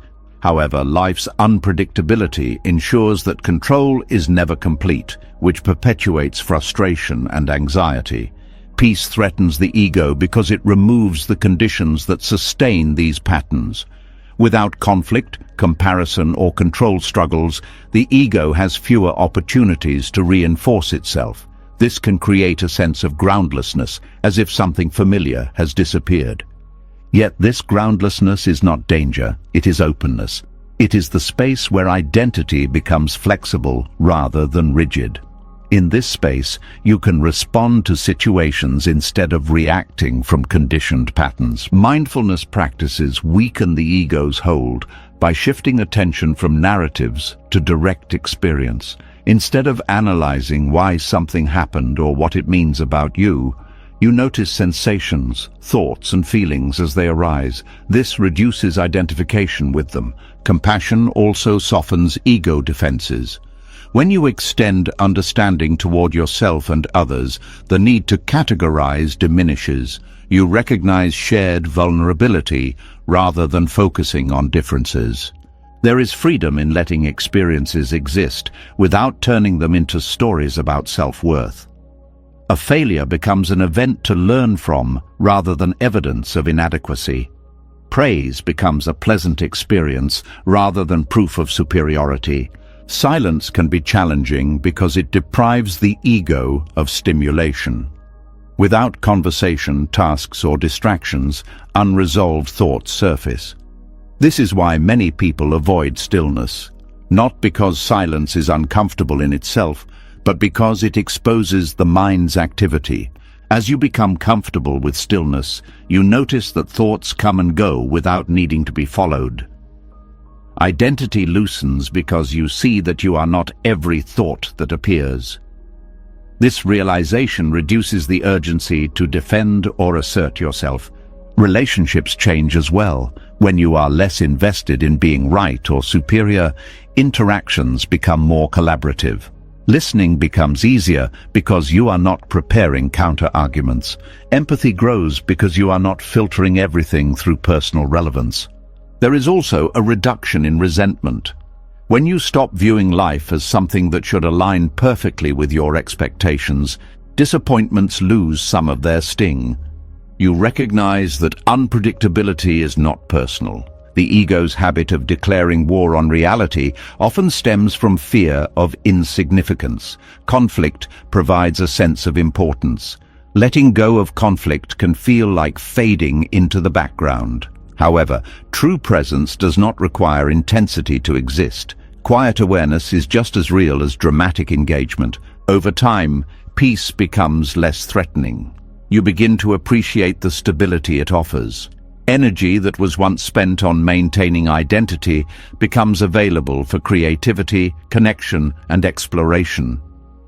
However, life's unpredictability ensures that control is never complete, which perpetuates frustration and anxiety. Peace threatens the ego because it removes the conditions that sustain these patterns. Without conflict, comparison, or control struggles, the ego has fewer opportunities to reinforce itself. This can create a sense of groundlessness, as if something familiar has disappeared. Yet this groundlessness is not danger, it is openness. It is the space where identity becomes flexible rather than rigid. In this space, you can respond to situations instead of reacting from conditioned patterns. Mindfulness practices weaken the ego's hold by shifting attention from narratives to direct experience. Instead of analyzing why something happened or what it means about you, you notice sensations, thoughts, and feelings as they arise. This reduces identification with them. Compassion also softens ego defenses. When you extend understanding toward yourself and others, the need to categorize diminishes. You recognize shared vulnerability rather than focusing on differences. There is freedom in letting experiences exist without turning them into stories about self-worth. A failure becomes an event to learn from rather than evidence of inadequacy. Praise becomes a pleasant experience rather than proof of superiority. Silence can be challenging because it deprives the ego of stimulation. Without conversation, tasks, or distractions, unresolved thoughts surface. This is why many people avoid stillness, not because silence is uncomfortable in itself, but because it exposes the mind's activity. As you become comfortable with stillness, you notice that thoughts come and go without needing to be followed. Identity loosens because you see that you are not every thought that appears. This realization reduces the urgency to defend or assert yourself. Relationships change as well. When you are less invested in being right or superior, interactions become more collaborative. Listening becomes easier because you are not preparing counter-arguments. Empathy grows because you are not filtering everything through personal relevance. There is also a reduction in resentment. When you stop viewing life as something that should align perfectly with your expectations, disappointments lose some of their sting. You recognize that unpredictability is not personal. The ego's habit of declaring war on reality often stems from fear of insignificance. Conflict provides a sense of importance. Letting go of conflict can feel like fading into the background. However, true presence does not require intensity to exist. Quiet awareness is just as real as dramatic engagement. Over time, peace becomes less threatening. You begin to appreciate the stability it offers. Energy that was once spent on maintaining identity becomes available for creativity, connection, and exploration.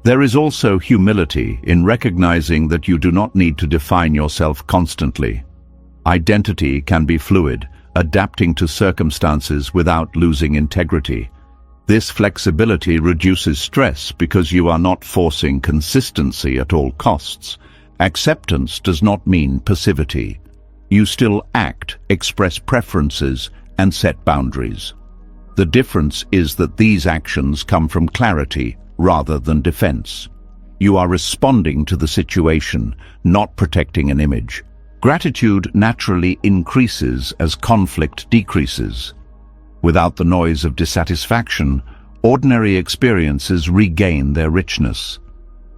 There is also humility in recognizing that you do not need to define yourself constantly. Identity can be fluid, adapting to circumstances without losing integrity. This flexibility reduces stress because you are not forcing consistency at all costs. Acceptance does not mean passivity. You still act, express preferences, and set boundaries. The difference is that these actions come from clarity rather than defense. You are responding to the situation, not protecting an image. Gratitude naturally increases as conflict decreases. Without the noise of dissatisfaction, ordinary experiences regain their richness.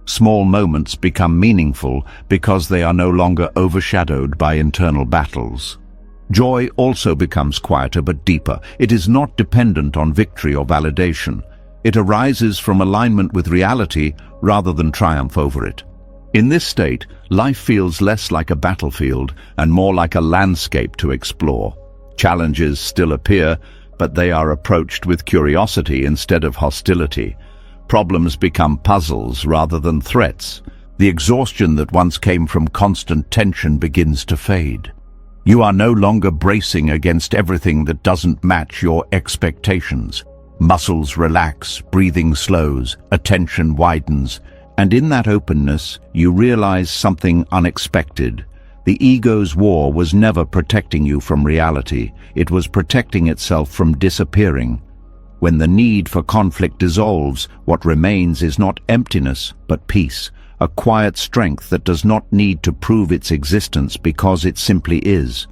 Small moments become meaningful because they are no longer overshadowed by internal battles. Joy also becomes quieter but deeper. It is not dependent on victory or validation. It arises from alignment with reality rather than triumph over it. In this state, life feels less like a battlefield and more like a landscape to explore. Challenges still appear, but they are approached with curiosity instead of hostility. Problems become puzzles rather than threats. The exhaustion that once came from constant tension begins to fade. You are no longer bracing against everything that doesn't match your expectations. Muscles relax, breathing slows, attention widens, and in that openness, you realize something unexpected. The ego's war was never protecting you from reality. It was protecting itself from disappearing. When the need for conflict dissolves, what remains is not emptiness, but peace, a quiet strength that does not need to prove its existence because it simply is.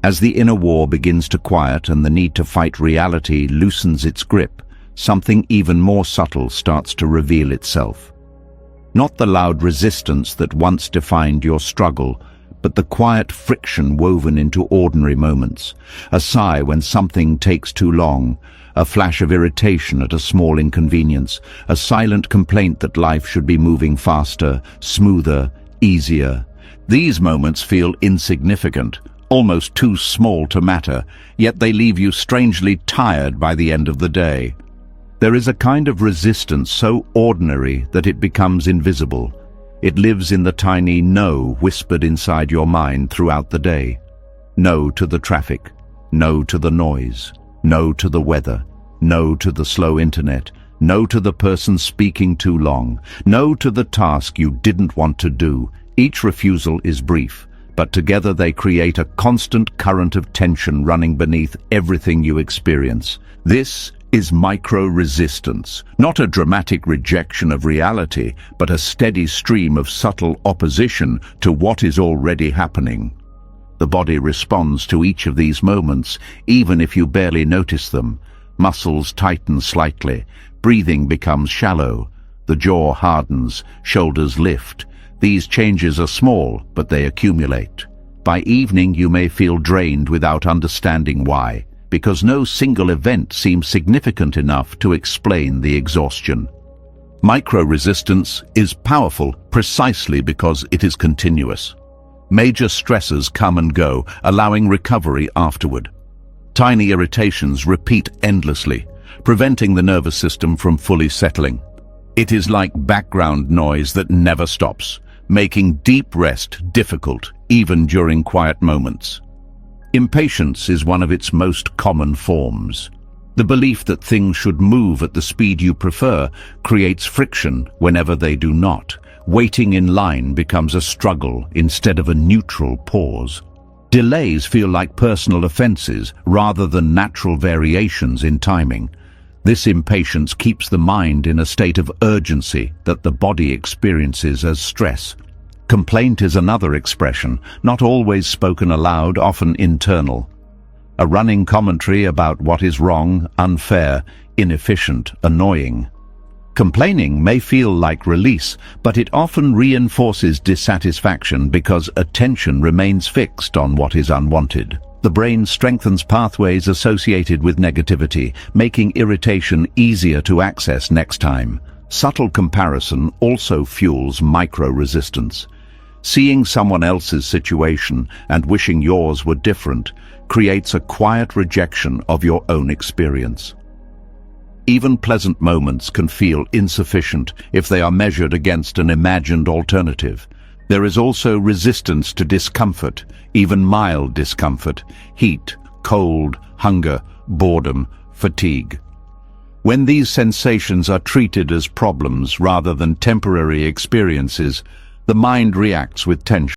As the inner war begins to quiet and the need to fight reality loosens its grip, something even more subtle starts to reveal itself. Not the loud resistance that once defined your struggle, but the quiet friction woven into ordinary moments. A sigh when something takes too long, a flash of irritation at a small inconvenience, a silent complaint that life should be moving faster, smoother, easier. These moments feel insignificant, almost too small to matter, yet they leave you strangely tired by the end of the day. There is a kind of resistance so ordinary that it becomes invisible. It lives in the tiny no whispered inside your mind throughout the day. No to the traffic, no to the noise, no to the weather, no to the slow internet, no to the person speaking too long, no to the task you didn't want to do. Each refusal is brief, but together they create a constant current of tension running beneath everything you experience. This is micro-resistance, not a dramatic rejection of reality, but a steady stream of subtle opposition to what is already happening. The body responds to each of these moments, even if you barely notice them. Muscles tighten slightly, breathing becomes shallow, the jaw hardens, shoulders lift. These changes are small, but they accumulate. By evening you may feel drained without understanding why, because no single event seems significant enough to explain the exhaustion. Micro-resistance is powerful precisely because it is continuous. Major stresses come and go, allowing recovery afterward. Tiny irritations repeat endlessly, preventing the nervous system from fully settling. It is like background noise that never stops, making deep rest difficult even during quiet moments. Impatience is one of its most common forms. The belief that things should move at the speed you prefer creates friction whenever they do not. Waiting in line becomes a struggle instead of a neutral pause. Delays feel like personal offenses rather than natural variations in timing. This impatience keeps the mind in a state of urgency that the body experiences as stress. Complaint is another expression, not always spoken aloud, often internal. A running commentary about what is wrong, unfair, inefficient, annoying. Complaining may feel like release, but it often reinforces dissatisfaction because attention remains fixed on what is unwanted. The brain strengthens pathways associated with negativity, making irritation easier to access next time. Subtle comparison also fuels micro-resistance. Seeing someone else's situation and wishing yours were different creates a quiet rejection of your own experience. Even pleasant moments can feel insufficient if they are measured against an imagined alternative. There is also resistance to discomfort, even mild discomfort, heat, cold, hunger, boredom, fatigue. When these sensations are treated as problems rather than temporary experiences, the mind reacts with tension.